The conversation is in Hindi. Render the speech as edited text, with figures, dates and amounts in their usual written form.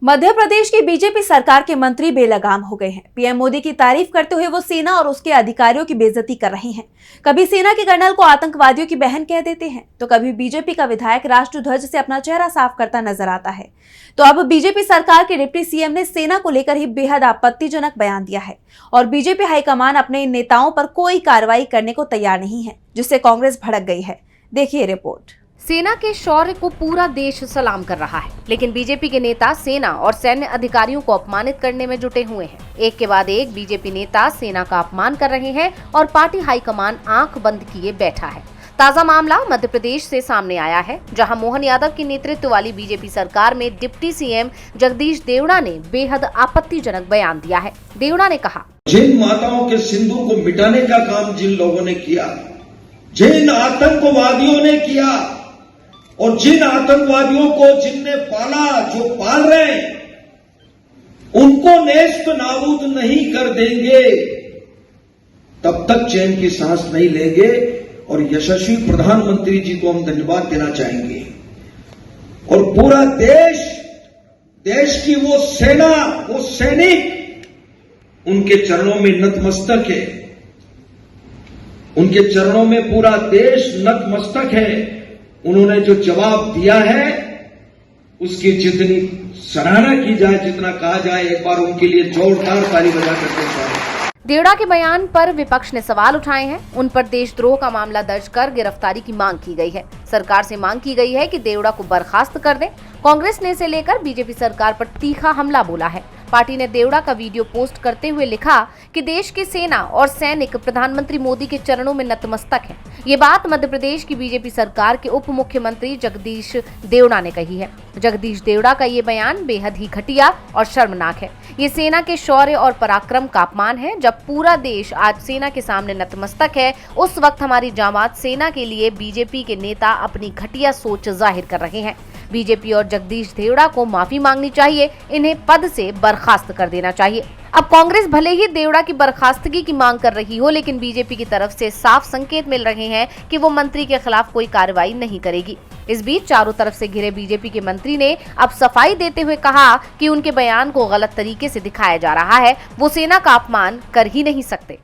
मध्य प्रदेश की बीजेपी सरकार के मंत्री बेलगाम हो गए हैं। पीएम मोदी की तारीफ करते हुए वो सेना और उसके अधिकारियों की बेइज्जती कर रहे हैं। कभी सेना के कर्नल को आतंकवादियों की बहन कह देते हैं, तो कभी बीजेपी का विधायक राष्ट्रध्वज से अपना चेहरा साफ करता नजर आता है। तो अब बीजेपी सरकार के डिप्टी सीएम ने सेना को लेकर ही बेहद आपत्तिजनक बयान दिया है और बीजेपी हाईकमान अपने इन नेताओं पर कोई कार्रवाई करने को तैयार नहीं है, जिससे कांग्रेस भड़क गई है। देखिए रिपोर्ट। सेना के शौर्य को पूरा देश सलाम कर रहा है, लेकिन बीजेपी के नेता सेना और सैन्य अधिकारियों को अपमानित करने में जुटे हुए हैं। एक के बाद एक बीजेपी नेता सेना का अपमान कर रहे हैं और पार्टी हाईकमान आंख बंद किए बैठा है। ताजा मामला मध्य प्रदेश से सामने आया है, जहां मोहन यादव की नेतृत्व वाली बीजेपी सरकार में डिप्टी सीएम जगदीश देवड़ा ने बेहद आपत्तिजनक बयान दिया है। देवड़ा ने कहा, जिन माताओं के सिंदूर को मिटाने का काम जिन लोगों ने किया, जिन आतंकवादियों ने किया और जिन आतंकवादियों को जिनने पाला, जो पाल रहे हैं, उनको नेस्त नाबूद नहीं कर देंगे तब तक चैन की सांस नहीं लेंगे। और यशस्वी प्रधानमंत्री जी को हम धन्यवाद देना चाहेंगे। और पूरा देश की वो सेना, वो सैनिक उनके चरणों में नतमस्तक है। उनके चरणों में पूरा देश नतमस्तक है। उन्होंने जो जवाब दिया है उसकी जितनी सराहना की जाए, जितना कहा जाए, एक बार उनके लिए जोरदार ताली बजा करते हैं। देवड़ा के बयान पर विपक्ष ने सवाल उठाए हैं। उन पर देशद्रोह का मामला दर्ज कर गिरफ्तारी की मांग की गई है। सरकार से मांग की गई है कि देवड़ा को बर्खास्त कर दें। कांग्रेस ने इसे लेकर बीजेपी सरकार पर तीखा हमला बोला है। पार्टी ने देवड़ा का वीडियो पोस्ट करते हुए लिखा कि देश की सेना और सैनिक प्रधानमंत्री मोदी के चरणों में नतमस्तक हैं। ये बात मध्य प्रदेश की बीजेपी सरकार के उप मुख्यमंत्री जगदीश देवड़ा ने कही है। जगदीश देवड़ा का ये बयान बेहद ही घटिया और शर्मनाक है। ये सेना के शौर्य और पराक्रम का अपमान है। जब पूरा देश आज सेना के सामने नतमस्तक है, उस वक्त हमारी जामात सेना के लिए बीजेपी के नेता अपनी घटिया सोच जाहिर कर रहे हैं। बीजेपी और जगदीश देवड़ा को माफी मांगनी चाहिए, इन्हें पद से बर्खास्त कर देना चाहिए। अब कांग्रेस भले ही देवड़ा की बर्खास्तगी की मांग कर रही हो, लेकिन बीजेपी की तरफ से साफ संकेत मिल रहे हैं कि वो मंत्री के खिलाफ कोई कार्रवाई नहीं करेगी। इस बीच चारों तरफ से घिरे बीजेपी के मंत्री ने अब सफाई देते हुए कहा कि उनके बयान को गलत तरीके से दिखाया जा रहा है। वो सेना का अपमान कर ही नहीं सकते।